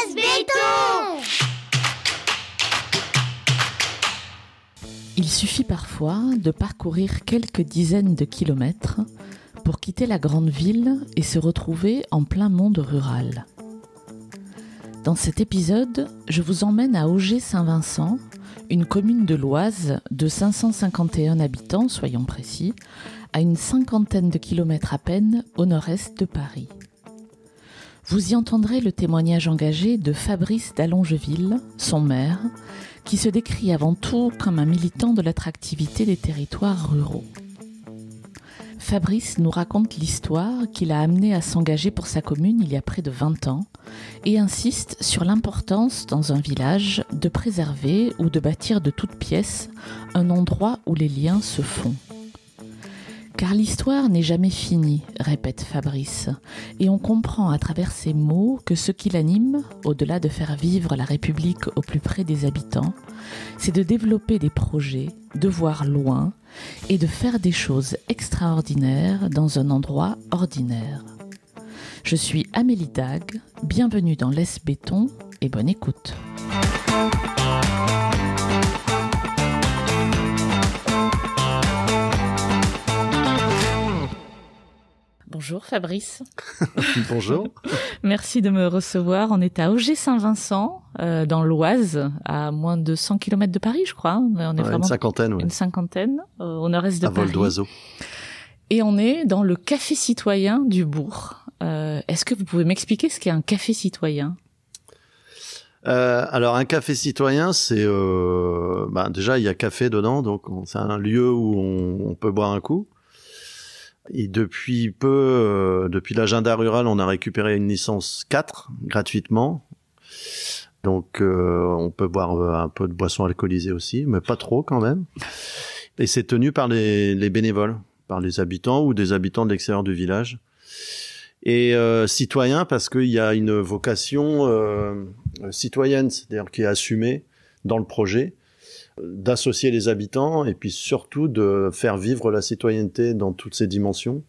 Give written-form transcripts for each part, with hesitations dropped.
Laisse Béton. Il suffit parfois de parcourir quelques dizaines de kilomètres pour quitter la grande ville et se retrouver en plein monde rural. Dans cet épisode, je vous emmène à Auger-Saint-Vincent, une commune de l'Oise de 551 habitants, soyons précis, à une cinquantaine de kilomètres à peine au nord-est de Paris. Vous y entendrez le témoignage engagé de Fabrice d'Allongeville, son maire, qui se décrit avant tout comme un militant de l'attractivité des territoires ruraux. Fabrice nous raconte l'histoire qui l'a amené à s'engager pour sa commune il y a près de 20 ans et insiste sur l'importance dans un village de préserver ou de bâtir de toutes pièces un endroit où les liens se font. Car l'histoire n'est jamais finie, répète Fabrice, et on comprend à travers ces mots que ce qui l'anime, au-delà de faire vivre la République au plus près des habitants, c'est de développer des projets, de voir loin et de faire des choses extraordinaires dans un endroit ordinaire. Je suis Amélie Dag, bienvenue dans Laisse Béton et bonne écoute. Bonjour Fabrice. Bonjour. Merci de me recevoir. On est à Auger-Saint-Vincent, dans l'Oise, à moins de 100 km de Paris, je crois. On est vraiment une cinquantaine, oui. Une cinquantaine, au nord-est de à Paris. À vol d'oiseau. Et on est dans le café citoyen du bourg. Est-ce que vous pouvez m'expliquer ce qu'est un café citoyen ? Alors un café citoyen, c'est déjà il y a café dedans, donc c'est un lieu où on peut boire un coup. Et depuis peu, depuis l'agenda rural, on a récupéré une licence 4 gratuitement. Donc on peut boire un peu de boissons alcoolisées aussi, mais pas trop quand même. Et c'est tenu par les bénévoles, par les habitants ou des habitants de l'extérieur du village. Et citoyen parce qu'il y a une vocation citoyenne, c'est-à-dire qui est assumée dans le projet, d'associer les habitants et puis surtout de faire vivre la citoyenneté dans toutes ses dimensions,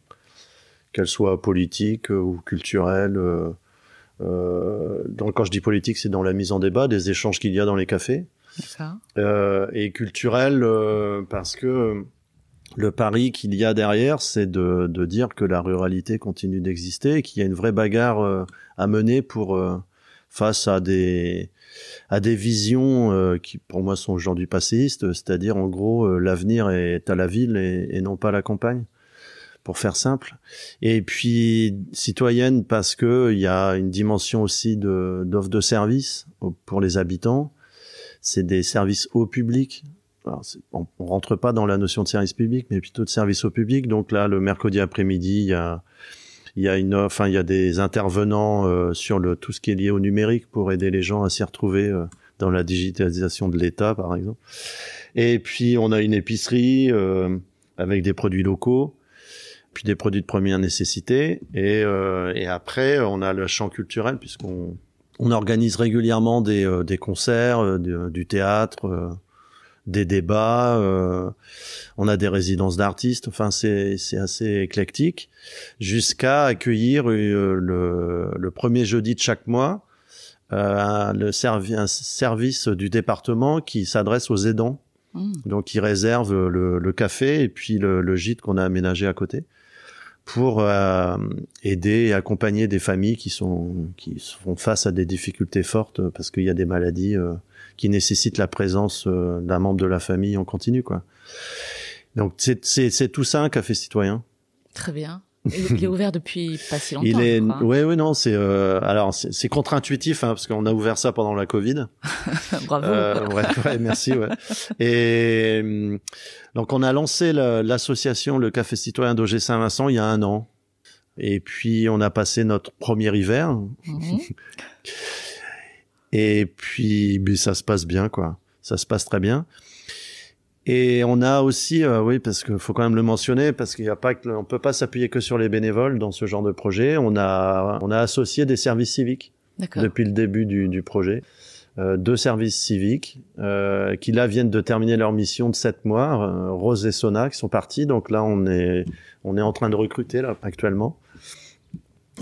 qu'elles soient politiques ou culturelles. Donc quand je dis politique, c'est dans la mise en débat, des échanges qu'il y a dans les cafés. Et culturelles parce que le pari qu'il y a derrière, c'est de dire que la ruralité continue d'exister et qu'il y a une vraie bagarre à mener pour face à des visions qui pour moi sont aujourd'hui passéistes, c'est-à-dire en gros l'avenir est à la ville et non pas à la campagne, pour faire simple. Et puis citoyenne parce que il y a une dimension aussi d'offre de services pour les habitants. C'est des services au public. Alors, on rentre pas dans la notion de service public, mais plutôt de service au public. Donc là, le mercredi après-midi, il y a des intervenants sur tout ce qui est lié au numérique pour aider les gens à s'y retrouver dans la digitalisation de l'État, par exemple. Et puis on a une épicerie avec des produits locaux, puis des produits de première nécessité. Et après, on a le champ culturel puisqu'on organise régulièrement des concerts, du théâtre. Des débats, on a des résidences d'artistes, enfin c'est assez éclectique, jusqu'à accueillir le premier jeudi de chaque mois un service du département qui s'adresse aux aidants, donc il réserve le café et puis le gîte qu'on a aménagé à côté pour aider et accompagner des familles qui font face à des difficultés fortes parce qu'il y a des maladies qui nécessitent la présence d'un membre de la famille en continu, quoi. Donc c'est tout ça un café citoyen. Très bien. Il est ouvert depuis pas si longtemps. Oui, non, c'est contre-intuitif parce qu'on a ouvert ça pendant la Covid. Bravo. Ouais, merci. Ouais. Et donc on a lancé l'association le Café Citoyen d'Auger-Saint-Vincent il y a 1 an. Et puis on a passé notre premier hiver. Et puis ça se passe bien, quoi. Ça se passe très bien. Et on a aussi, oui, parce que faut quand même le mentionner, parce qu'il y a pas que, on peut pas s'appuyer que sur les bénévoles dans ce genre de projet. On a associé des services civiques depuis le début du projet. 2 services civiques qui là viennent de terminer leur mission de 7 mois. Rose et Sona qui sont partis. Donc là, on est en train de recruter là actuellement.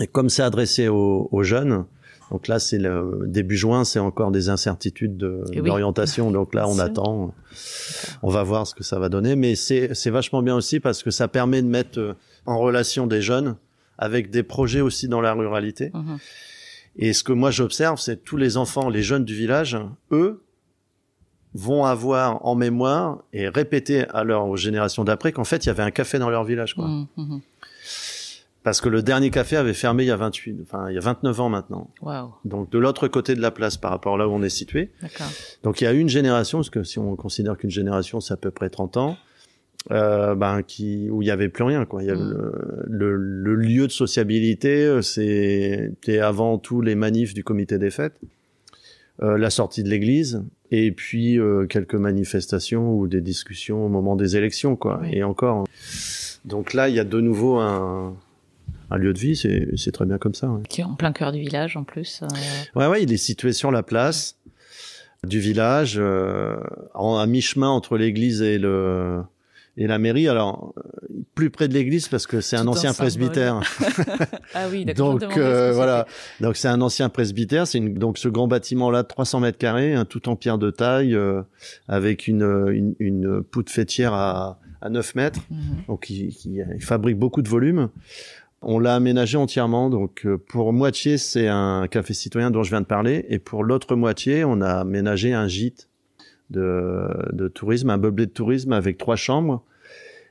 Et comme c'est adressé aux jeunes, Donc là, c'est le début juin, c'est encore des incertitudes d'orientation. Donc là, on attend. On va voir ce que ça va donner. Mais c'est vachement bien aussi parce que ça permet de mettre en relation des jeunes avec des projets aussi dans la ruralité. Et ce que moi j'observe, c'est tous les enfants, les jeunes du village, eux, vont avoir en mémoire et répéter à leur génération d'après qu'en fait, il y avait un café dans leur village, quoi. Parce que le dernier café avait fermé il y a 29 ans maintenant. Wow. Donc, de l'autre côté de la place par rapport à là où on est situé. D'accord. Donc, il y a une génération, parce que si on considère qu'une génération, c'est à peu près 30 ans, où il y avait plus rien, quoi. Il y a le lieu de sociabilité, c'était avant tout les manifs du comité des fêtes, la sortie de l'église, et puis quelques manifestations ou des discussions au moment des élections, quoi. Oui. Et encore. Donc là, il y a de nouveau un lieu de vie, c'est très bien comme ça. Ouais. Qui est en plein cœur du village, en plus. Ouais, il est situé sur la place du village, à mi-chemin entre l'église et la mairie. Alors, plus près de l'église parce que c'est un ancien presbytère. Ah oui, d'accord. Donc, voilà. Donc, c'est un ancien presbytère. Donc, ce grand bâtiment-là de 300 mètres carrés, tout en pierre de taille, avec une poutre faîtière à 9 mètres. Donc, il fabrique beaucoup de volume. On l'a aménagé entièrement. Donc, pour moitié, c'est un café citoyen dont je viens de parler. Et pour l'autre moitié, on a aménagé un gîte de tourisme, un meublé de tourisme avec 3 chambres,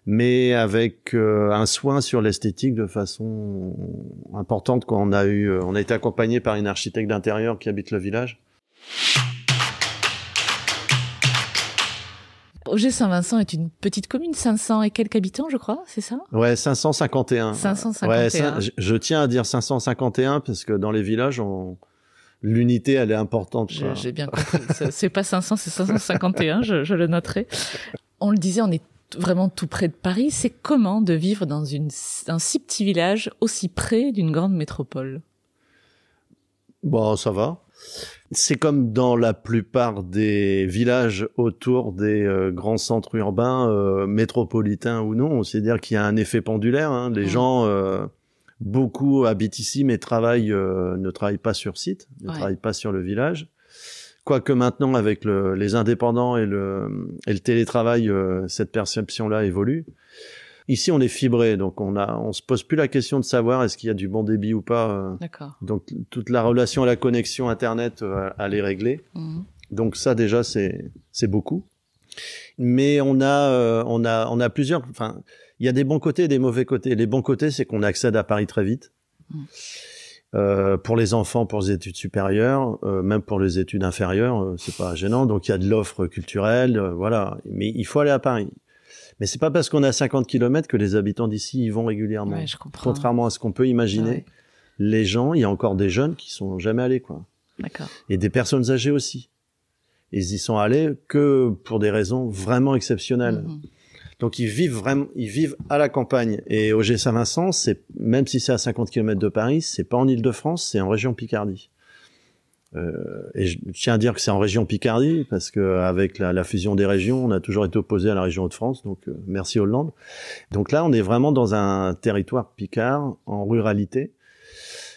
mais avec un soin sur l'esthétique de façon importante. Quand on a été accompagné par une architecte d'intérieur qui habite le village. Augé-Saint-Vincent est une petite commune, 500 et quelques habitants, je crois, c'est ça? Ouais, 551. 551. Ouais, je tiens à dire 551 parce que dans les villages, l'unité, elle est importante. J'ai bien compris. C'est pas 500, c'est 551, je le noterai. On le disait, on est vraiment tout près de Paris. C'est comment de vivre dans un si petit village aussi près d'une grande métropole? Bon, ça va. C'est comme dans la plupart des villages autour des grands centres urbains, métropolitains ou non. C'est-à-dire qu'il y a un effet pendulaire. Hein. Les gens, beaucoup habitent ici, mais ne travaillent pas sur site, ne travaillent pas sur le village. Quoique maintenant, avec les indépendants et le télétravail, cette perception-là évolue. Ici, on est fibré, donc on se pose plus la question de savoir est-ce qu'il y a du bon débit ou pas. D'accord. Donc toute la relation à la connexion Internet, elle est réglée. Donc ça déjà c'est beaucoup. Mais on a plusieurs. Enfin, il y a des bons côtés et des mauvais côtés. Les bons côtés, c'est qu'on accède à Paris très vite. Pour les enfants, pour les études supérieures, même pour les études inférieures, c'est pas gênant. Donc il y a de l'offre culturelle, voilà. Mais il faut aller à Paris. Mais c'est pas parce qu'on est à 50 km que les habitants d'ici y vont régulièrement. Ouais, je comprends. Contrairement à ce qu'on peut imaginer, les gens, il y a encore des jeunes qui sont jamais allés, quoi. D'accord. Et des personnes âgées aussi. Ils y sont allés que pour des raisons vraiment exceptionnelles. Donc ils vivent à la campagne. Et Augé-Saint-Vincent, même si c'est à 50 km de Paris, c'est pas en Île-de-France, c'est en région Picardie. Et je tiens à dire que c'est en région Picardie parce que avec la fusion des régions, on a toujours été opposé à la région Hauts-de-France, donc merci Hollande. Donc là, on est vraiment dans un territoire picard en ruralité.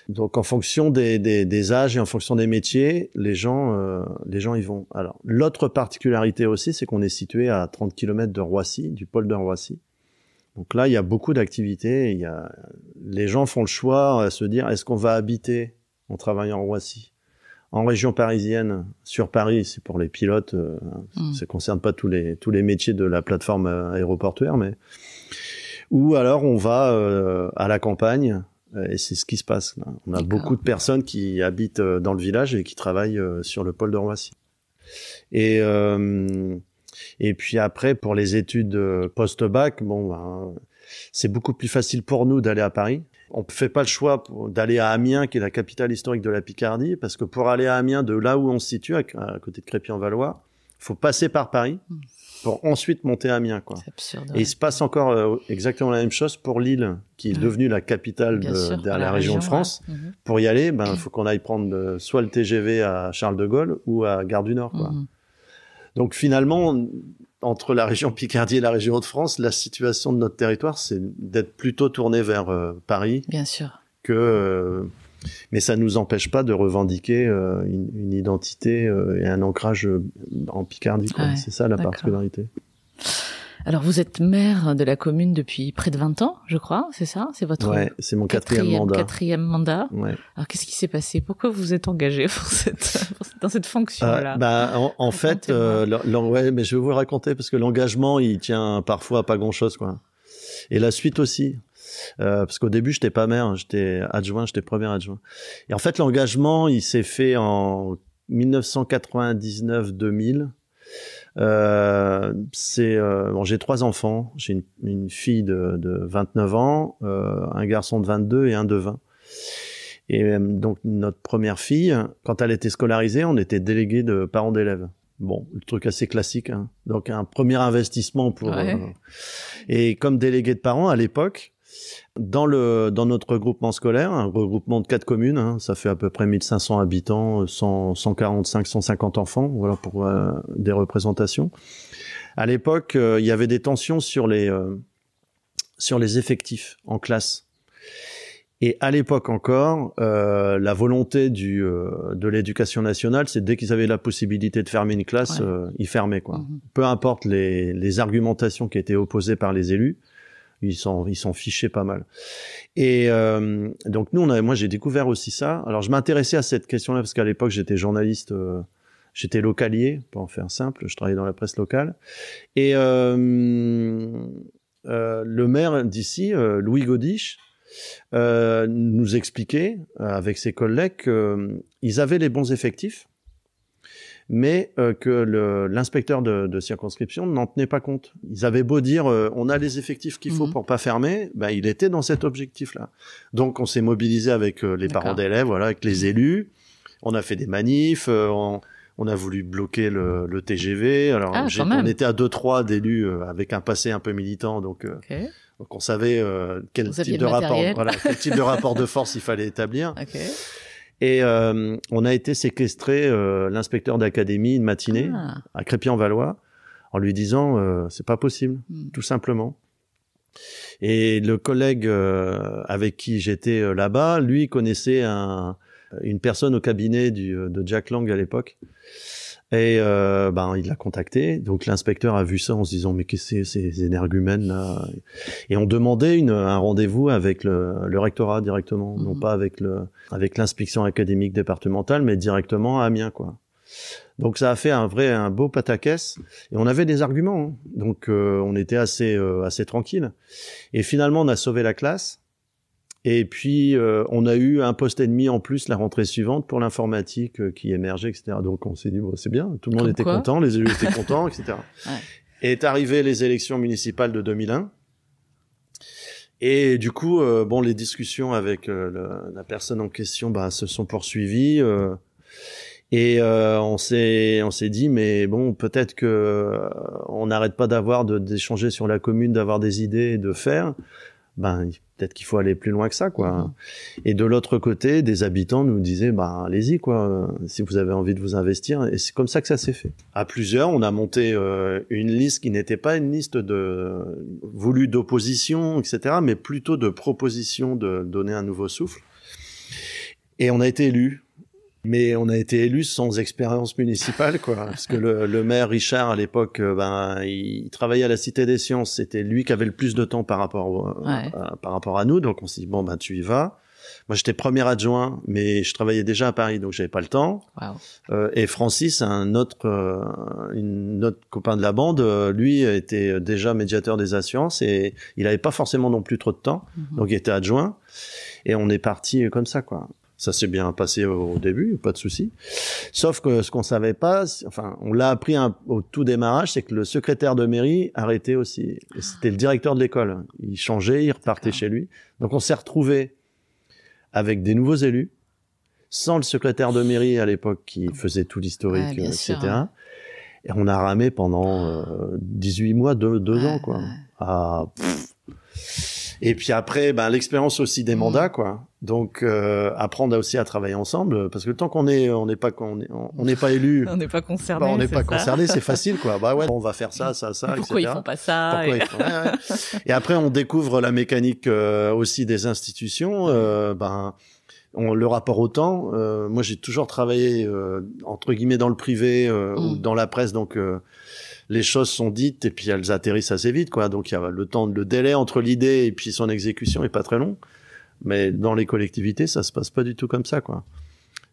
Donc en fonction des âges et en fonction des métiers, les gens y vont. Alors l'autre particularité aussi, c'est qu'on est situé à 30 km de Roissy, du pôle de Roissy. Donc là, il y a beaucoup d'activités. Les gens font le choix à se dire est-ce qu'on va habiter en travaillant en Roissy? En région parisienne, sur Paris, c'est pour les pilotes, ça concerne pas tous les métiers de la plateforme aéroportuaire, mais ou alors on va à la campagne, et c'est ce qui se passe. Là. On a beaucoup de personnes qui habitent dans le village et qui travaillent sur le pôle de Roissy. Et puis après, pour les études post-bac, c'est beaucoup plus facile pour nous d'aller à Paris. On ne fait pas le choix d'aller à Amiens, qui est la capitale historique de la Picardie, parce que pour aller à Amiens, de là où on se situe, à côté de Crépy-en-Valois, il faut passer par Paris pour ensuite monter à Amiens, quoi. C'est absurde. Et il se passe encore exactement la même chose pour Lille, qui est devenue la capitale de la région de France. Pour y aller, il faut qu'on aille prendre soit le TGV à Charles de Gaulle ou à Gare du Nord, quoi. Donc finalement, entre la région Picardie et la région Hauts-de-France, la situation de notre territoire, c'est d'être plutôt tourné vers Paris. Bien sûr. Que Mais ça nous empêche pas de revendiquer une identité et un ancrage en Picardie, quoi. Ouais, c'est ça la particularité. Alors, vous êtes maire de la commune depuis près de 20 ans, je crois, c'est ça? C'est votre c'est mon quatrième mandat. Ouais. Alors, qu'est-ce qui s'est passé? Pourquoi vous êtes engagé dans cette fonction-là? En fait, mais je vais vous le raconter parce que l'engagement, il tient parfois à pas grand-chose, quoi. Et la suite aussi. Parce qu'au début, j'étais pas maire, j'étais premier adjoint. Et en fait, l'engagement, il s'est fait en 1999-2000. J'ai 3 enfants. J'ai une fille de 29 ans, un garçon de 22 et un de 20. Et donc notre première fille, quand elle était scolarisée, on était délégué de parents d'élèves. Bon, le truc assez classique, hein. Donc un premier investissement pour. Et comme délégué de parents à l'époque, dans notre regroupement scolaire, un regroupement de 4 communes, hein, ça fait à peu près 1500 habitants, 145, 150 enfants, voilà pour des représentations. À l'époque, il y avait des tensions sur les effectifs en classe. Et à l'époque encore, la volonté de l'éducation nationale, c'est dès qu'ils avaient la possibilité de fermer une classe, ils fermaient, quoi. Peu importe les argumentations qui étaient opposées par les élus. Ils s'en fichaient pas mal. Et donc moi j'ai découvert aussi ça. Alors je m'intéressais à cette question-là parce qu'à l'époque j'étais journaliste, j'étais localier, pour en faire simple, je travaillais dans la presse locale. Et le maire d'ici, Louis Godiche, nous expliquait avec ses collègues qu'ils avaient les bons effectifs, mais que l'inspecteur de circonscription n'en tenait pas compte. Ils avaient beau dire on a les effectifs qu'il faut pour pas fermer, il était dans cet objectif-là. Donc on s'est mobilisé avec les parents d'élèves, voilà, avec les élus. On a fait des manifs, on a voulu bloquer le TGV. Alors on était à 2-3 d'élus avec un passé un peu militant, donc on savait quel type de rapport de force il fallait établir. Et on a été séquestré l'inspecteur d'académie une matinée à Crépy-en-Valois en lui disant c'est pas possible, tout simplement. Et le collègue avec qui j'étais là-bas, lui connaissait une personne au cabinet de Jack Lang à l'époque. Et il l'a contacté. Donc l'inspecteur a vu ça en se disant mais qu'est-ce que c'est ces énergumènes là? Et on demandait un rendez-vous avec le rectorat directement, non pas avec l'inspection académique départementale, mais directement à Amiens, quoi. Donc ça a fait un beau pataquès et on avait des arguments, hein. Donc on était assez tranquille. Et finalement on a sauvé la classe. Et puis, on a eu un poste et demi en plus la rentrée suivante pour l'informatique qui émergeait, etc. Donc, on s'est dit, c'est bien, tout le monde était content, les élus étaient contents, etc. Et est arrivé les élections municipales de 2001. Et du coup, les discussions avec la personne en question se sont poursuivies. Et on s'est dit, mais bon, peut-être que on n'arrête pas d'échanger sur la commune, d'avoir des idées et de faire. Peut-être qu'il faut aller plus loin que ça, quoi. Et de l'autre côté, des habitants nous disaient, allez-y, quoi, si vous avez envie de vous investir. Et c'est comme ça que ça s'est fait. À plusieurs, on a monté une liste qui n'était pas une liste voulue d'opposition, etc., mais plutôt de proposition de donner un nouveau souffle. Et on a été élus. Mais on a été élus sans expérience municipale, quoi. Parce que le maire Richard, à l'époque, il travaillait à la Cité des Sciences. C'était lui qui avait le plus de temps par rapport à nous. Donc on s'est dit, tu y vas. Moi, j'étais premier adjoint, mais je travaillais déjà à Paris, donc j'avais pas le temps. Et Francis, un autre copain de la bande, lui était déjà médiateur des assurances et il avait pas forcément non plus trop de temps. Donc il était adjoint. Et on est parti comme ça, quoi. Ça s'est bien passé au début, pas de souci. Sauf que ce qu'on savait pas, on l'a appris au tout démarrage, c'est que le secrétaire de mairie arrêtait aussi. Et c'était le directeur de l'école. Il changeait, il repartait chez lui. Donc on s'est retrouvé avec des nouveaux élus, sans le secrétaire de mairie à l'époque qui faisait tout l'historique, etc. Sûr. Et on a ramé pendant 18 mois, 2 ans, quoi. Et puis après, l'expérience aussi des mandats, quoi. Donc apprendre aussi à travailler ensemble, parce que le temps qu'on n'est pas élu, on n'est pas concerné, on n'est pas concerné, c'est facile, quoi. On va faire ça, pourquoi etc. Ils font pas ça? Et après, on découvre la mécanique aussi des institutions. Le rapport au temps, moi j'ai toujours travaillé entre guillemets dans le privé ou dans la presse, donc les choses sont dites et puis elles atterrissent assez vite, quoi. Donc il y a le délai entre l'idée et puis son exécution est pas très long. Mais dans les collectivités, ça se passe pas du tout comme ça, quoi.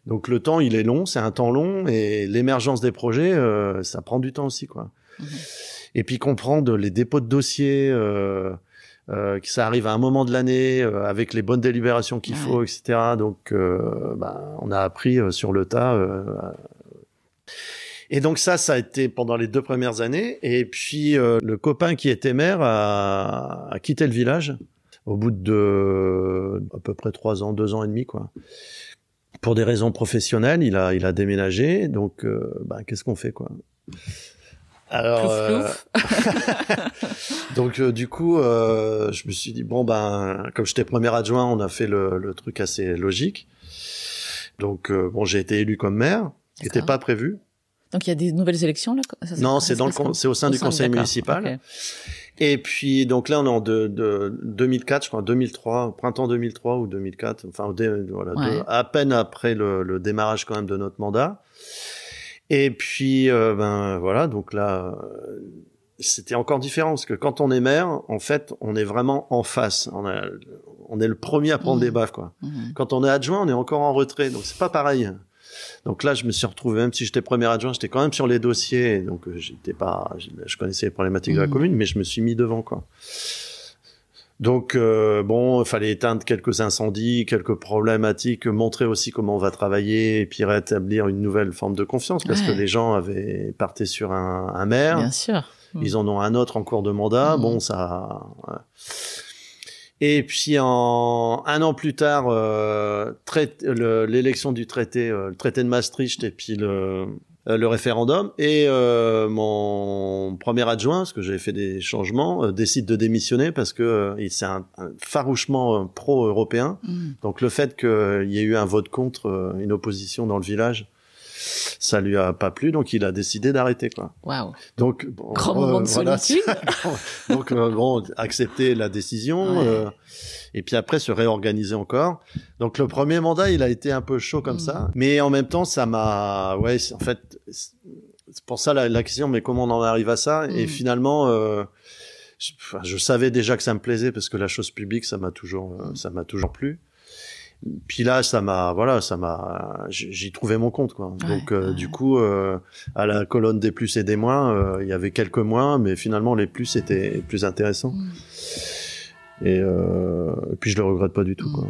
Donc le temps, il est long, c'est un temps long, et l'émergence des projets, ça prend du temps aussi, quoi. Et puis comprendre les dépôts de dossiers, que ça arrive à un moment de l'année, avec les bonnes délibérations qu'il faut, etc. Donc, on a appris sur le tas. Et donc ça a été pendant les 2 premières années. Et puis le copain qui était maire a quitté le village au bout de à peu près 3 ans, 2 ans et demi, quoi. Pour des raisons professionnelles, il a déménagé. Donc, qu'est-ce qu'on fait, quoi? Alors, donc du coup, je me suis dit bon comme j'étais premier adjoint, on a fait le truc assez logique. Donc j'ai été élu comme maire, qui n'était pas prévu. Donc il y a des nouvelles élections là? Non, c'est au sein du conseil municipal. Okay. Et puis donc là on est en 2004, je crois, 2003, printemps 2003 ou 2004, enfin à peine après le démarrage quand même de notre mandat. Et puis voilà, donc là c'était encore différent parce que quand on est maire, en fait, on est vraiment en face. On est le premier à prendre des baffes, quoi. Quand on est adjoint, on est encore en retrait, donc c'est pas pareil. Donc là, je me suis retrouvé, même si j'étais premier adjoint, j'étais quand même sur les dossiers, donc je connaissais les problématiques de la commune, mais je me suis mis devant, quoi. Donc il fallait éteindre quelques incendies, quelques problématiques, montrer aussi comment on va travailler et puis rétablir une nouvelle forme de confiance parce que les gens avaient parté sur un maire. Bien sûr. Ils en ont un autre en cours de mandat. Bon, ça. Et puis un an plus tard, l'élection du traité, le traité de Maastricht et puis le référendum, et mon premier adjoint, parce que j'avais fait des changements, décide de démissionner parce que c'est un farouchement pro-européen. Donc le fait qu'il y ait eu un vote contre, une opposition dans le village, ça lui a pas plu, donc il a décidé d'arrêter, quoi. Waouh. Donc grand moment de solitude. Donc accepter la décision. Et puis après se réorganiser encore. Donc le premier mandat, il a été un peu chaud comme ça, mais en même temps, ça m'a, en fait, c'est pour ça la question, mais comment on en arrive à ça? Et finalement, je savais déjà que ça me plaisait parce que la chose publique, ça m'a toujours plu. Puis là, j'y trouvais mon compte, quoi. Donc du coup, à la colonne des plus et des moins, il y avait quelques moins, mais finalement les plus étaient plus intéressants. Et puis je le regrette pas du tout, quoi.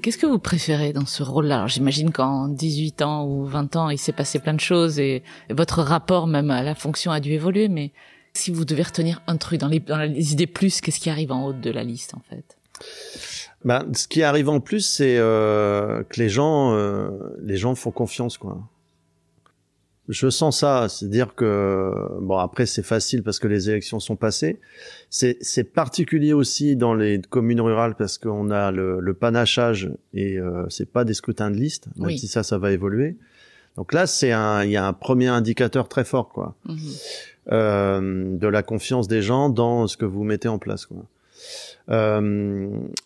Qu'est-ce que vous préférez dans ce rôle-là? Alors, j'imagine qu'en 18 ans ou 20 ans, il s'est passé plein de choses et votre rapport même à la fonction a dû évoluer, mais si vous devez retenir un truc dans les idées plus, qu'est-ce qui arrive en haut de la liste, en fait? Ce qui arrive en plus, c'est que les gens font confiance, quoi. Je sens ça, c'est-à-dire que après c'est facile parce que les élections sont passées. C'est particulier aussi dans les communes rurales parce qu'on a le panachage et c'est pas des scrutins de liste, même si ça va évoluer. Donc là il y a un premier indicateur très fort, quoi, de la confiance des gens dans ce que vous mettez en place, quoi.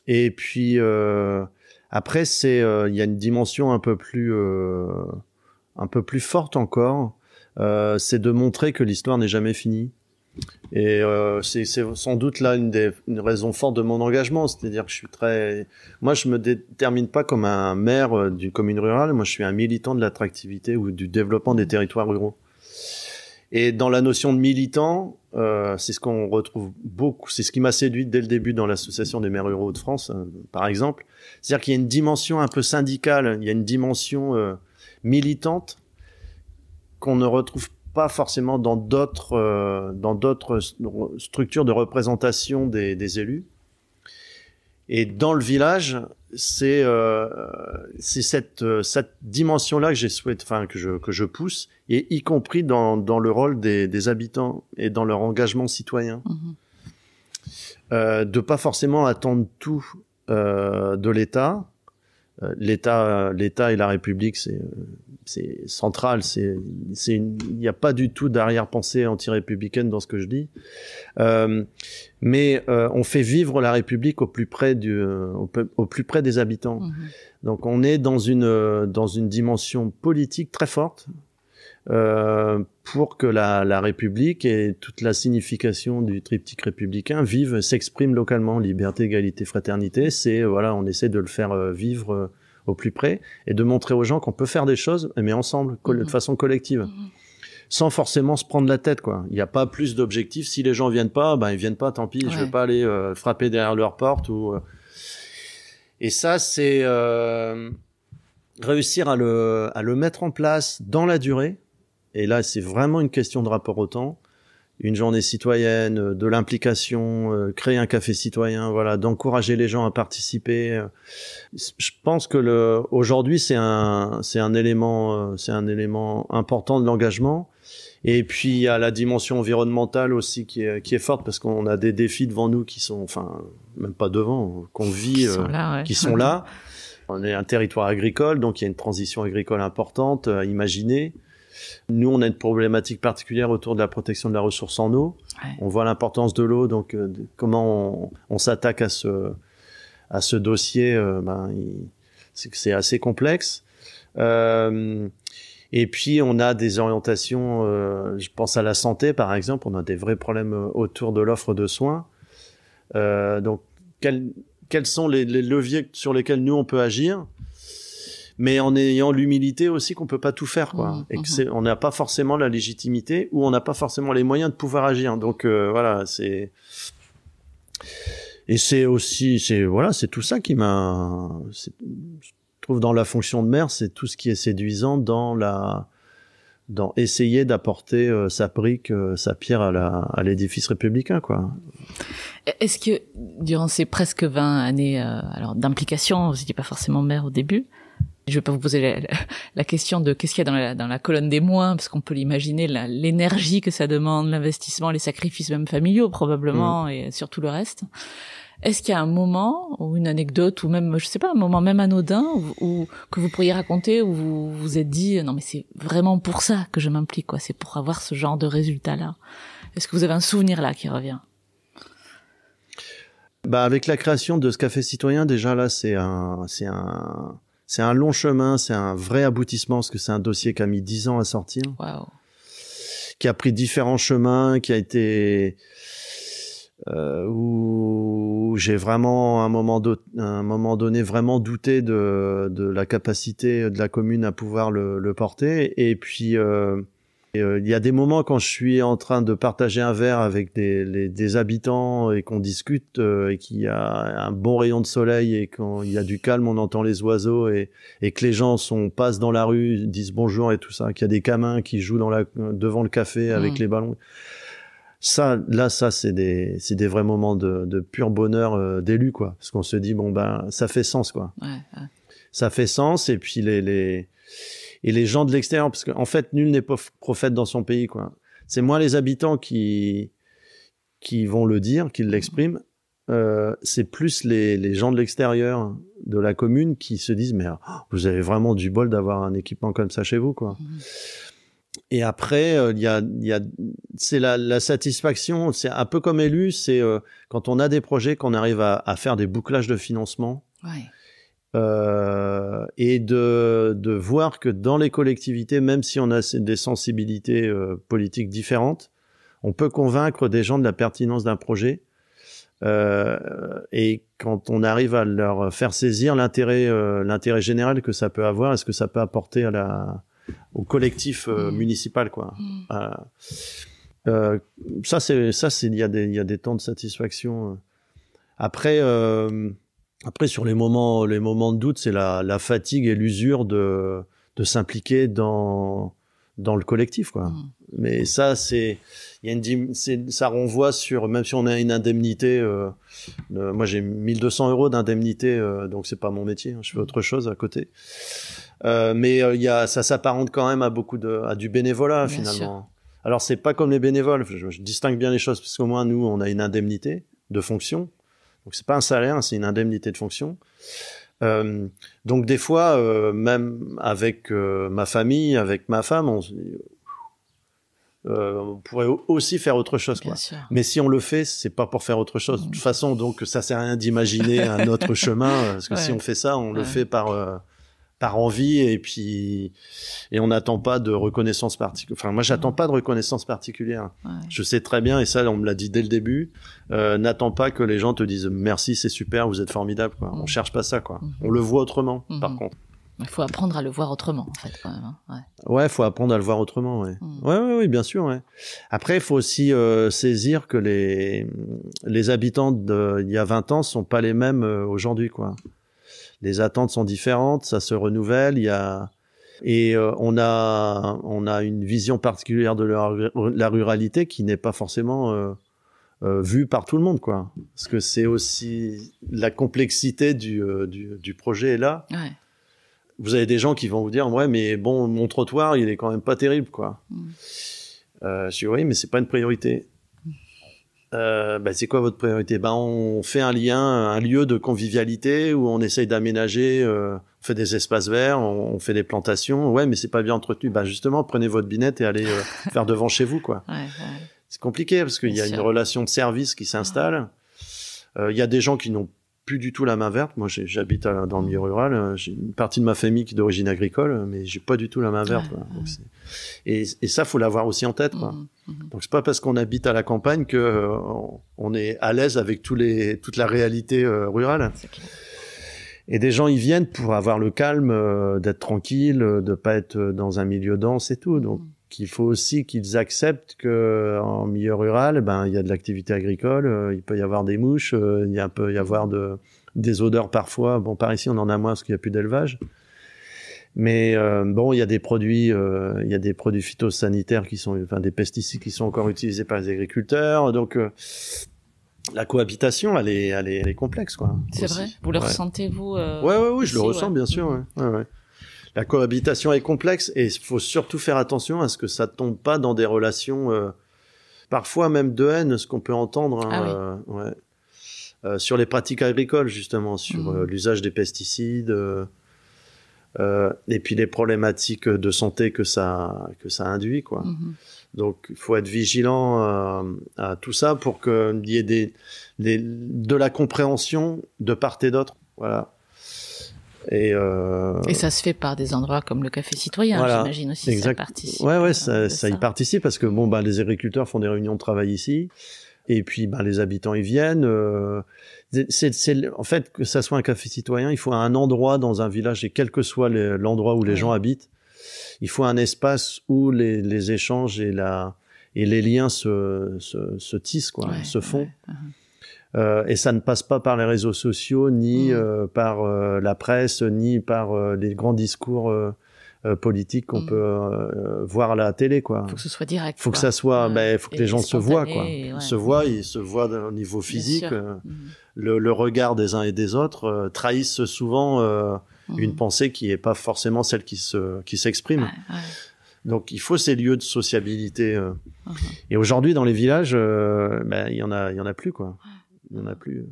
Et puis après il y a une dimension un peu plus forte encore, c'est de montrer que l'histoire n'est jamais finie. Et c'est sans doute là une raison forte de mon engagement, c'est-à-dire que moi je me détermine pas comme un maire d'une commune rurale, moi je suis un militant de l'attractivité ou du développement des territoires ruraux. Et dans la notion de militant, c'est ce qu'on retrouve beaucoup, c'est ce qui m'a séduit dès le début dans l'association des maires ruraux de France, par exemple. C'est-à-dire qu'il y a une dimension un peu syndicale, il y a une dimension militante qu'on ne retrouve pas forcément dans d'autres structures de représentation des élus. Et dans le village, c'est cette dimension-là que je pousse, et y compris dans le rôle des habitants et dans leur engagement citoyen. De pas forcément attendre tout de l'État, l'État et la République, c'est central. Il n'y a pas du tout d'arrière-pensée anti-républicaine dans ce que je dis. Mais on fait vivre la République au plus près des habitants. Mmh. Donc on est dans une dimension politique très forte pour que la République et toute la signification du triptyque républicain s'exprime localement. Liberté, égalité, fraternité, on essaie de le faire vivre au plus près et de montrer aux gens qu'on peut faire des choses, mais ensemble, de façon collective. Sans forcément se prendre la tête, quoi. Il n'y a pas plus d'objectifs. Si les gens viennent pas, ils viennent pas, tant pis. Ouais. Je vais pas aller frapper derrière leur porte Et ça, c'est réussir à le mettre en place dans la durée. Et là, c'est vraiment une question de rapport au temps. Une journée citoyenne, de l'implication, créer un café citoyen, voilà, d'encourager les gens à participer. Je pense que aujourd'hui, c'est un élément important de l'engagement. Et puis, il y a la dimension environnementale aussi qui est forte parce qu'on a des défis devant nous qui sont, même pas devant, qu'on vit, qui sont là. On est un territoire agricole, donc il y a une transition agricole importante à imaginer. Nous, on a une problématique particulière autour de la protection de la ressource en eau. Ouais. On voit l'importance de l'eau, donc comment on s'attaque à ce dossier, c'est assez complexe. Et puis, on a des orientations, je pense à la santé, par exemple, on a des vrais problèmes autour de l'offre de soins. Donc, quels sont les leviers sur lesquels nous, on peut agir ? Mais en ayant l'humilité aussi qu'on peut pas tout faire, quoi. Et que on n'a pas forcément la légitimité ou on n'a pas forcément les moyens de pouvoir agir. Donc, voilà, c'est aussi, c'est tout ça qui je trouve dans la fonction de maire, c'est tout ce qui est séduisant dans essayer d'apporter sa brique, sa pierre à l'édifice républicain, quoi. Est-ce que, durant ces presque 20 années, d'implication, vous n'étiez pas forcément maire au début, je vais pas vous poser la question de qu'est-ce qu'il y a dans la colonne des moins, parce qu'on peut l'imaginer, l'énergie que ça demande, l'investissement, les sacrifices même familiaux probablement, et surtout le reste. Est-ce qu'il y a un moment ou une anecdote ou même, je sais pas, un moment même anodin que vous pourriez raconter où vous vous êtes dit non mais c'est vraiment pour ça que je m'implique, quoi, c'est pour avoir ce genre de résultat-là. Est-ce que vous avez un souvenir là qui revient? Avec la création de ce café citoyen, déjà là, c'est un long chemin, c'est un vrai aboutissement, parce que c'est un dossier qui a mis 10 ans à sortir. Wow. Qui a pris différents chemins, qui a été où j'ai vraiment à un moment donné vraiment douté de la capacité de la commune à pouvoir le porter. Et puis il y a des moments quand je suis en train de partager un verre avec des habitants et qu'on discute et qu'il y a un bon rayon de soleil et quand il y a du calme, on entend les oiseaux et que les gens passent dans la rue, disent bonjour et tout ça, qu'il y a des gamins qui jouent devant le café avec les ballons. Ça, c'est des vrais moments de pur bonheur d'élu, quoi. Parce qu'on se dit ça fait sens, quoi. Ouais. Ça fait sens et puis et les gens de l'extérieur, parce qu'en fait, nul n'est prophète dans son pays, quoi. C'est moins les habitants qui vont le dire, qui l'expriment. C'est plus les gens de l'extérieur de la commune qui se disent mais vous avez vraiment du bol d'avoir un équipement comme ça chez vous, quoi. Et après, c'est la satisfaction. C'est un peu comme élu, c'est quand on a des projets, qu'on arrive à faire des bouclages de financement. Ouais. Et de voir que dans les collectivités, même si on a des sensibilités politiques différentes, on peut convaincre des gens de la pertinence d'un projet. Et quand on arrive à leur faire saisir l'intérêt général que ça peut avoir, est-ce que ça peut apporter au collectif municipal, quoi. Ça, il y a des temps de satisfaction. Après, sur les moments de doute, c'est la fatigue et l'usure de s'impliquer dans le collectif, quoi. Mais ça, ça renvoie sur, même si on a une indemnité, moi j'ai 1200 € d'indemnité, donc c'est pas mon métier, je fais autre chose à côté. Mais ça s'apparente quand même à du bénévolat, bien finalement. Sûr. Alors c'est pas comme les bénévoles, je distingue bien les choses, parce qu'au moins nous on a une indemnité de fonction, donc c'est pas un salaire, c'est une indemnité de fonction. Donc des fois, même avec ma famille, avec ma femme, on pourrait aussi faire autre chose, quoi. Mais si on le fait, c'est pas pour faire autre chose. De toute façon, donc ça sert à rien d'imaginer un autre chemin, parce que si on fait ça, on le fait par envie, et on n'attend pas de reconnaissance particulière. Enfin, moi, j'attends pas de reconnaissance particulière. Je sais très bien, et ça, on me l'a dit dès le début, n'attends pas que les gens te disent merci, c'est super, vous êtes formidable, quoi. On cherche pas ça, quoi. On le voit autrement, par contre. Il faut apprendre à le voir autrement, en fait, quand même. Hein. Ouais, faut apprendre à le voir autrement, ouais. Ouais, bien sûr, ouais. Après, il faut aussi saisir que les habitants d'il y a 20 ans sont pas les mêmes aujourd'hui, quoi. Les attentes sont différentes, ça se renouvelle, on a une vision particulière de la ruralité qui n'est pas forcément vue par tout le monde, quoi. Parce que c'est aussi la complexité du projet est là. Ouais. Vous avez des gens qui vont vous dire ouais, mais bon, mon trottoir il est quand même pas terrible, quoi. Je dis oui, mais c'est pas une priorité. C'est quoi votre priorité? On fait un lieu de convivialité où on essaye d'aménager, on fait des espaces verts, on fait des plantations. Ouais, mais c'est pas bien entretenu. Justement, prenez votre binette et allez faire devant chez vous, quoi. Ouais. C'est compliqué parce qu'il y a une relation de service qui s'installe. Il y a des gens qui n'ont plus du tout la main verte. Moi, j'habite dans le milieu rural. J'ai une partie de ma famille qui est d'origine agricole, mais j'ai pas du tout la main verte. Donc et ça, faut l'avoir aussi en tête, quoi. Donc c'est pas parce qu'on habite à la campagne que on est à l'aise avec toute la réalité rurale. Et des gens y viennent pour avoir le calme, d'être tranquille, de pas être dans un milieu dense et tout. Donc il faut aussi qu'ils acceptent que en milieu rural, il y a de l'activité agricole, il peut y avoir des mouches, il peut y avoir des odeurs parfois. Bon, par ici on en a moins parce qu'il y a plus d'élevage. Mais il y a des produits phytosanitaires des pesticides qui sont encore utilisés par les agriculteurs. Donc la cohabitation, elle est complexe, quoi. C'est aussi. Vrai. Vous le ressentez, vous Oui, je le ressens, bien sûr. Ouais. La cohabitation est complexe et il faut surtout faire attention à ce que ça tombe pas dans des relations, parfois même de haine, ce qu'on peut entendre sur les pratiques agricoles, justement, sur l'usage des pesticides. Et puis les problématiques de santé que ça induit, quoi. Donc il faut être vigilant à tout ça pour qu'il y ait de la compréhension de part et d'autre, voilà. Et ça se fait par des endroits comme le Café Citoyen, voilà, j'imagine aussi. Exact. Ça participe. Ouais, ça y participe parce que les agriculteurs font des réunions de travail ici. Et puis, les habitants y viennent. En fait, que ça soit un café citoyen, il faut un endroit dans un village, et quel que soit l'endroit où les gens habitent, il faut un espace où les échanges et les liens se tissent, quoi, se font. Et ça ne passe pas par les réseaux sociaux, ni par la presse, ni par les grands discours politique qu'on peut voir à la télé, quoi. Faut que ce soit direct. Faut que ça soit, faut que les gens se voient, quoi. Ils se voient au niveau physique. Le regard des uns et des autres trahissent souvent une pensée qui est pas forcément celle qui s'exprime. Donc il faut ces lieux de sociabilité. Et aujourd'hui, dans les villages, il y en a plus, quoi. Il y en a plus.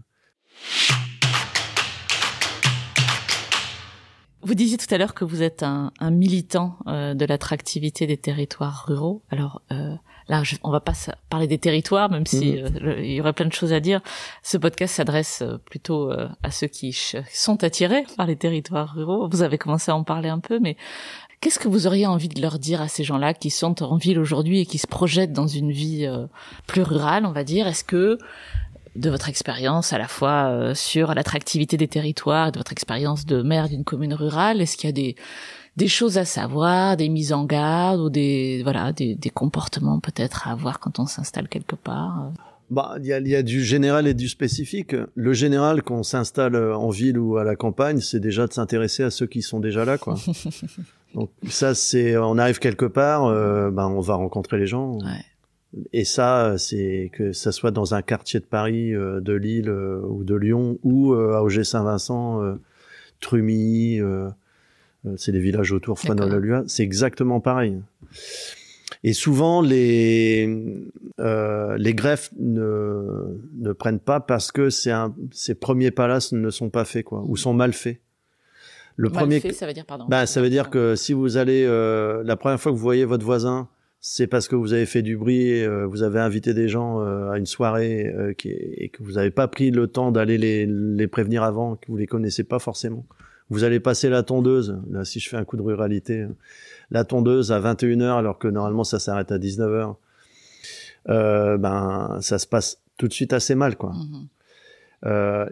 Vous disiez tout à l'heure que vous êtes un militant de l'attractivité des territoires ruraux. Alors là, on va pas parler des territoires, même si il y aurait plein de choses à dire. Ce podcast s'adresse plutôt à ceux qui sont attirés par les territoires ruraux. Vous avez commencé à en parler un peu, mais qu'est-ce que vous auriez envie de leur dire à ces gens-là qui sont en ville aujourd'hui et qui se projettent dans une vie plus rurale, on va dire? Est-ce que de votre expérience à la fois sur l'attractivité des territoires, de votre expérience de maire d'une commune rurale, est-ce qu'il y a des choses à savoir, des mises en garde ou des comportements peut-être à avoir quand on s'installe quelque part? Il y a du général et du spécifique. Le général, quand on s'installe en ville ou à la campagne, c'est déjà de s'intéresser à ceux qui sont déjà là, quoi. Donc ça, on arrive quelque part, on va rencontrer les gens. Ouais. Et ça, c'est que ça soit dans un quartier de Paris, de Lille ou de Lyon, ou à Auger-Saint-Vincent, Trumilly, c'est les villages autour, Fresnel-le-Lua, c'est exactement pareil. Et souvent, les greffes ne prennent pas parce que ces premiers pas-là ne sont pas faits, quoi, ou sont mal faits. Le mal premier, fait, ça veut dire pardon. Ça veut dire que si vous allez la première fois que vous voyez votre voisin, c'est parce que vous avez fait du bruit, vous avez invité des gens à une soirée et que vous n'avez pas pris le temps d'aller les prévenir avant, que vous les connaissez pas forcément. Vous allez passer la tondeuse, là si je fais un coup de ruralité, la tondeuse à 21h alors que normalement ça s'arrête à 19h. Ça se passe tout de suite assez mal, quoi.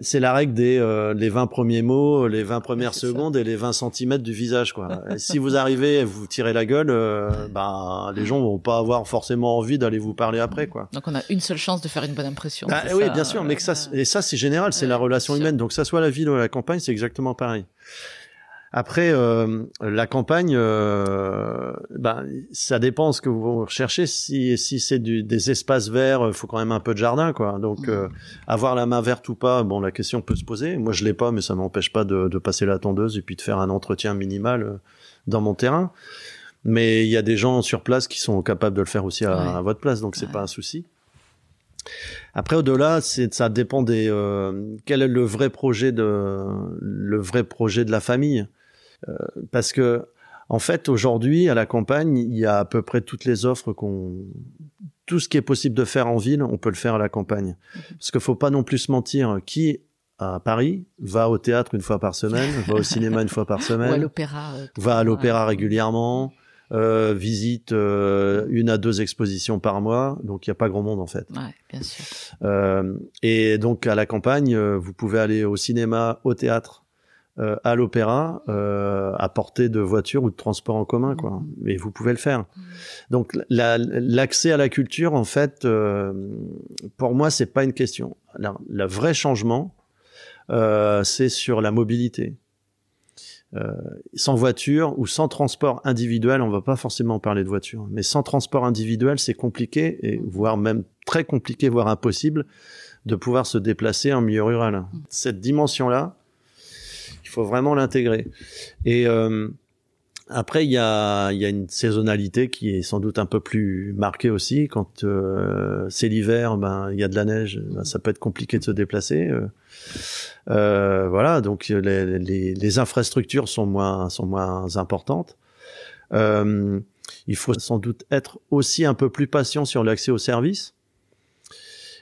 C'est la règle des les 20 premiers mots, les 20 premières secondes et les 20 centimètres du visage, quoi. Si vous arrivez et vous tirez la gueule, les gens vont pas avoir forcément envie d'aller vous parler après, quoi. Donc on a une seule chance de faire une bonne impression. Oui, bien sûr, mais ça c'est général, c'est la relation humaine. Donc que ça soit la ville ou la campagne, c'est exactement pareil. Après, la campagne, ça dépend ce que vous recherchez. Si c'est des espaces verts, il faut quand même un peu de jardin, quoi. Donc, avoir la main verte ou pas, bon, la question peut se poser. Moi, je l'ai pas, mais ça m'empêche pas de passer la tondeuse et puis de faire un entretien minimal dans mon terrain. Mais il y a des gens sur place qui sont capables de le faire aussi à votre place, donc c'est pas un souci. Après, au-delà, ça dépend quel est le vrai projet de la famille. Parce que, en fait, aujourd'hui, à la campagne, il y a à peu près toutes les offres tout ce qui est possible de faire en ville, on peut le faire à la campagne. Parce qu'il faut pas non plus se mentir. Qui, à Paris, va au théâtre une fois par semaine, va au cinéma une fois par semaine, ou à l'opéra, va à l'opéra régulièrement, visite 1 à 2 expositions par mois, donc il n'y a pas grand monde en fait. Ouais, bien sûr. Et donc à la campagne, vous pouvez aller au cinéma, au théâtre, à l'opéra, à portée de voiture ou de transport en commun, quoi. Et vous pouvez le faire. Donc l'accès à la culture, en fait, pour moi, c'est pas une question. Le vrai changement, c'est sur la mobilité. Sans voiture ou sans transport individuel, on va pas forcément parler de voiture, mais sans transport individuel, c'est compliqué, et voire même très compliqué, voire impossible, de pouvoir se déplacer en milieu rural. Cette dimension-là, il faut vraiment l'intégrer. Et après, il y a une saisonnalité qui est sans doute un peu plus marquée aussi. Quand c'est l'hiver, il y a de la neige, ça peut être compliqué de se déplacer. Voilà, donc les infrastructures sont moins importantes. Il faut sans doute être aussi un peu plus patient sur l'accès aux services.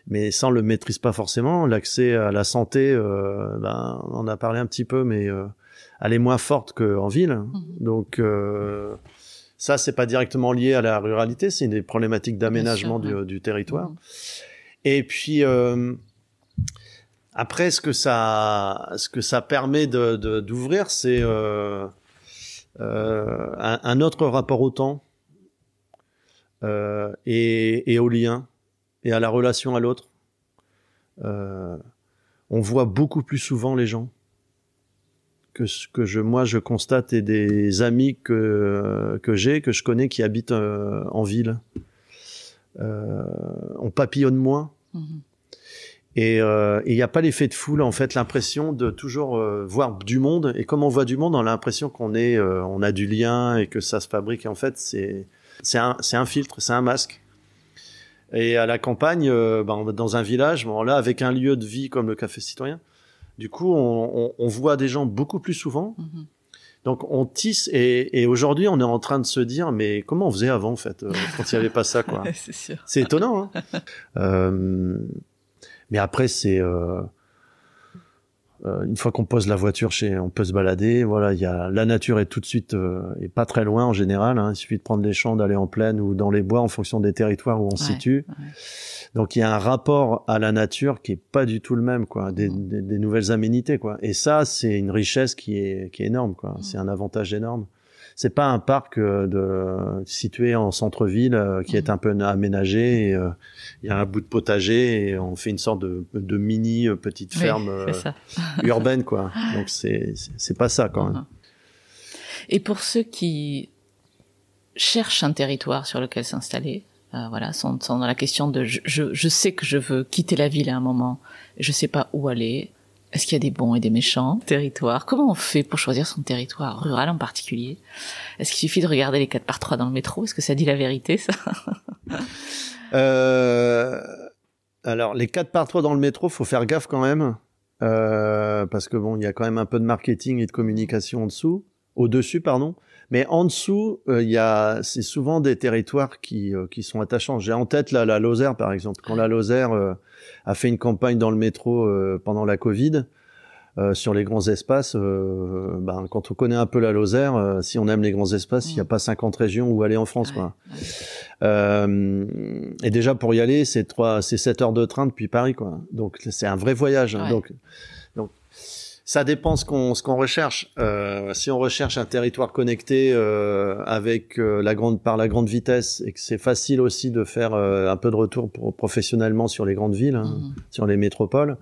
Mais ça, on le maîtrise pas forcément. L'accès à la santé, on en a parlé un petit peu, mais elle est moins forte qu'en ville. Donc ça, c'est pas directement lié à la ruralité, c'est des problématiques d'aménagement du territoire. Et puis après, ce que ça permet d'ouvrir, c'est un autre rapport au temps et au lien et à la relation à l'autre. On voit beaucoup plus souvent les gens que je constate, et des amis que je connais qui habitent en ville. On papillonne moins. Et il n'y a pas l'effet de foule, en fait, l'impression de toujours voir du monde. Et comme on voit du monde, on a l'impression on a du lien et que ça se fabrique. Et en fait, c'est un filtre, c'est un masque. Et à la campagne, dans un village, là, avec un lieu de vie comme le Café Citoyen, du coup, on voit des gens beaucoup plus souvent. Donc, on tisse. Et aujourd'hui, on est en train de se dire, mais comment on faisait avant, en fait, quand il n'y avait pas ça, quoi. C'est sûr. C'est étonnant, hein. Mais après, c'est une fois qu'on pose la voiture on peut se balader. Voilà, la nature est tout de suite est pas très loin en général. Hein, il suffit de prendre les champs, d'aller en plaine ou dans les bois en fonction des territoires où on se situe. Donc il y a un rapport à la nature qui est pas du tout le même, quoi. Des nouvelles aménités, quoi. Et ça, c'est une richesse qui est énorme, quoi. C'est un avantage énorme. C'est pas un parc situé en centre-ville qui est un peu aménagé. Il y a un bout de potager et on fait une sorte de mini petite ferme urbaine, quoi. Donc c'est pas ça quand même. Et pour ceux qui cherchent un territoire sur lequel s'installer, sont dans la question de je sais que je veux quitter la ville à un moment, je sais pas où aller. Est-ce qu'il y a des bons et des méchants territoires? Comment on fait pour choisir son territoire, rural en particulier? Est-ce qu'il suffit de regarder les 4x3 dans le métro? Est-ce que ça dit la vérité, ça? Alors, les 4x3 dans le métro, faut faire gaffe quand même. parce que bon, il y a quand même un peu de marketing et de communication au-dessus, pardon. Mais en dessous, c'est souvent des territoires qui sont attachants. J'ai en tête la Lozère, par exemple. Quand la Lozère a fait une campagne dans le métro pendant la Covid, sur les grands espaces, quand on connaît un peu la Lozère, si on aime les grands espaces, il n'y a pas 50 régions où aller en France, quoi. Et déjà pour y aller, c'est 7 heures de train depuis Paris, quoi. Donc c'est un vrai voyage. Hein. Donc ça dépend ce qu'on recherche. Si on recherche un territoire connecté avec par la grande vitesse, et que c'est facile aussi de faire un peu de retour professionnellement sur les grandes villes, sur les métropoles,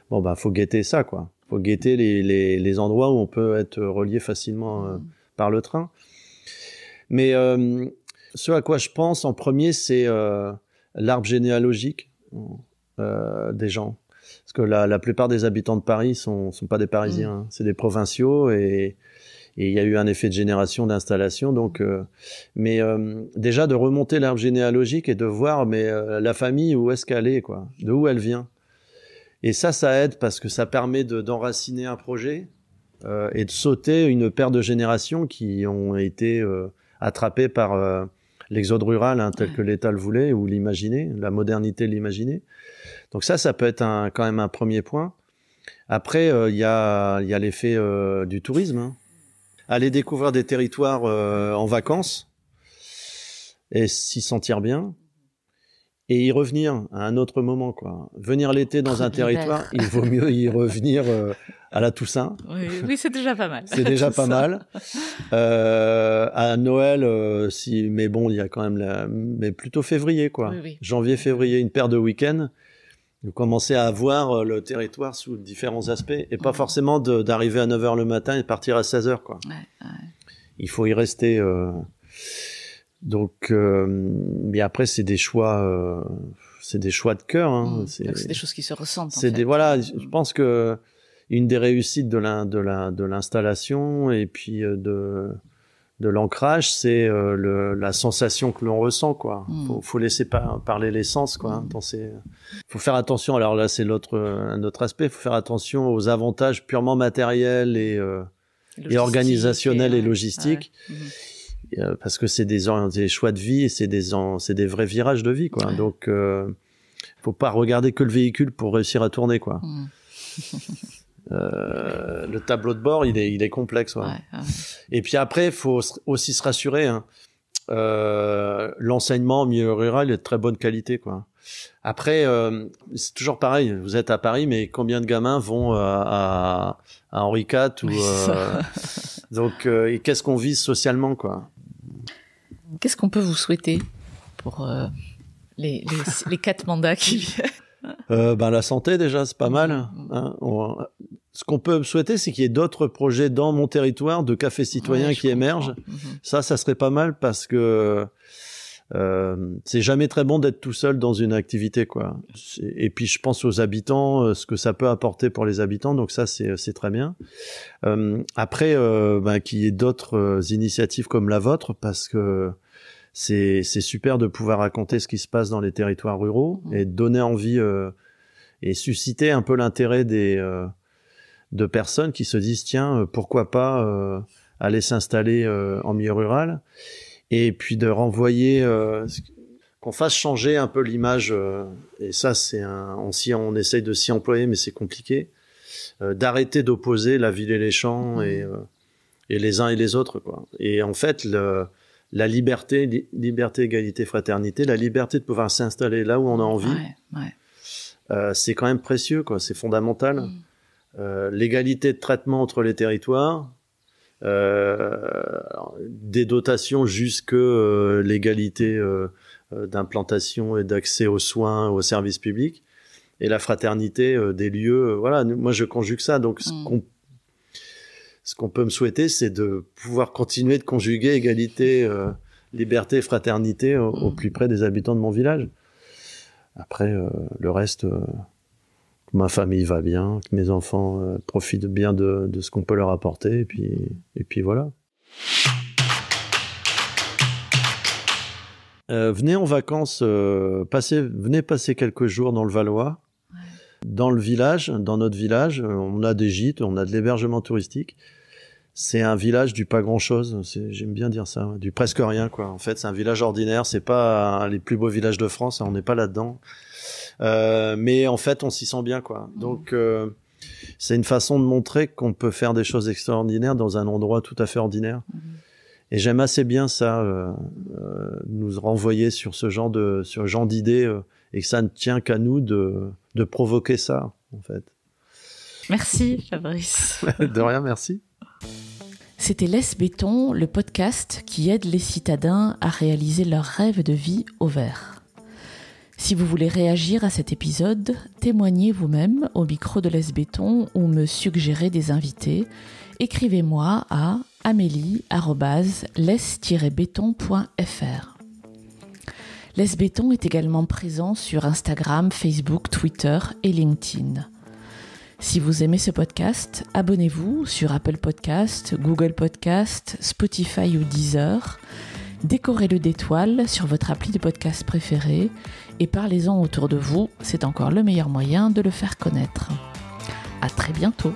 faut guetter ça, quoi. Faut guetter les endroits où on peut être relié facilement par le train. Mais ce à quoi je pense en premier, c'est l'arbre généalogique des gens. Parce que la plupart des habitants de Paris sont pas des Parisiens, hein. C'est des provinciaux et il y a eu un effet de génération, d'installation. Donc, mais déjà de remonter l'arbre généalogique et de voir la famille, où est-ce qu'elle est, quoi, de où elle vient. Et ça aide parce que ça permet d'enraciner un projet et de sauter une paire de générations qui ont été attrapées par l'exode rural, hein, tel que l'État le voulait ou l'imaginait, la modernité l'imaginait. Donc ça peut être quand même un premier point. Après, il y a l'effet du tourisme. Hein. Aller découvrir des territoires en vacances et s'y sentir bien. Et y revenir à un autre moment, quoi. Venir l'été dans un territoire, il vaut mieux y revenir à la Toussaint. Oui, c'est déjà pas mal. C'est déjà pas mal. À Noël, mais bon, il y a quand même mais plutôt février, quoi. Oui. Janvier, février, une paire de week-ends. Vous commencez à voir le territoire sous différents aspects et pas forcément d'arriver à 9h le matin et partir à 16h, quoi. Ouais. Il faut y rester. Donc, mais après, c'est des choix de cœur. Hein. Donc c'est des choses qui se ressentent. Voilà, je pense que une des réussites de l'installation et puis de l'ancrage, c'est la sensation que l'on ressent, quoi. Faut laisser parler les sens, quoi. Faut faire attention. Alors là, c'est un autre aspect. Faut faire attention aux avantages purement matériels et organisationnels et logistiques. Parce que c'est des choix de vie et c'est des vrais virages de vie, quoi. Donc faut pas regarder que le véhicule pour réussir à tourner, quoi. Le tableau de bord, il est complexe, ouais. Et puis après, faut aussi se rassurer, hein. L'enseignement au milieu rural est de très bonne qualité, quoi. Après, c'est toujours pareil. Vous êtes à Paris, mais combien de gamins vont à Henri IV donc, et qu'est-ce qu'on vise socialement, quoi? Qu'est-ce qu'on peut vous souhaiter pour les 4 mandats qui viennent? La santé, déjà, c'est pas mal. Hein. Ce qu'on peut me souhaiter, c'est qu'il y ait d'autres projets dans mon territoire de cafés citoyens qui émergent. Ça serait pas mal parce que c'est jamais très bon d'être tout seul dans une activité, quoi. Et puis je pense aux habitants, ce que ça peut apporter pour les habitants, donc ça c'est très bien. Après, qu'il y ait d'autres initiatives comme la vôtre, parce que c'est super de pouvoir raconter ce qui se passe dans les territoires ruraux et donner envie et susciter un peu l'intérêt de personnes qui se disent tiens, pourquoi pas aller s'installer en milieu rural. Et puis de renvoyer, qu'on fasse changer un peu l'image, et ça on essaye de s'y employer, mais c'est compliqué, d'arrêter d'opposer la ville et les champs et les uns et les autres, quoi. Et en fait, la liberté, égalité, fraternité, la liberté de pouvoir s'installer là où on a envie, c'est quand même précieux, quoi. C'est fondamental. L'égalité de traitement entre les territoires. Des dotations jusque l'égalité d'implantation et d'accès aux soins, aux services publics, et la fraternité des lieux. Voilà, moi je conjugue ça. Donc ce qu'on peut me souhaiter, c'est de pouvoir continuer de conjuguer égalité, liberté et fraternité au plus près des habitants de mon village. Après, le reste, que ma famille va bien, que mes enfants profitent bien de ce qu'on peut leur apporter, et puis voilà. Venez en vacances, venez passer quelques jours dans le Valois. dans notre village, on a des gîtes, on a de l'hébergement touristique. C'est un village du pas grand-chose. J'aime bien dire ça, du presque rien, quoi. En fait, c'est un village ordinaire. C'est pas les plus beaux villages de France. On n'est pas là-dedans. Mais en fait, on s'y sent bien, quoi. Donc, c'est une façon de montrer qu'on peut faire des choses extraordinaires dans un endroit tout à fait ordinaire. Et j'aime assez bien ça, nous renvoyer sur ce genre d'idées, et que ça ne tient qu'à nous de provoquer ça, en fait. Merci, Fabrice. De rien, merci. C'était Laisse Béton, le podcast qui aide les citadins à réaliser leurs rêves de vie au vert. Si vous voulez réagir à cet épisode, témoignez vous-même au micro de Laisse Béton ou me suggérer des invités. Écrivez-moi à amélie@laisse-béton.fr. Laisse Béton est également présent sur Instagram, Facebook, Twitter et LinkedIn. Si vous aimez ce podcast, abonnez-vous sur Apple Podcast, Google Podcast, Spotify ou Deezer. Décorez-le d'étoiles sur votre appli de podcast préféré et parlez-en autour de vous, c'est encore le meilleur moyen de le faire connaître. À très bientôt.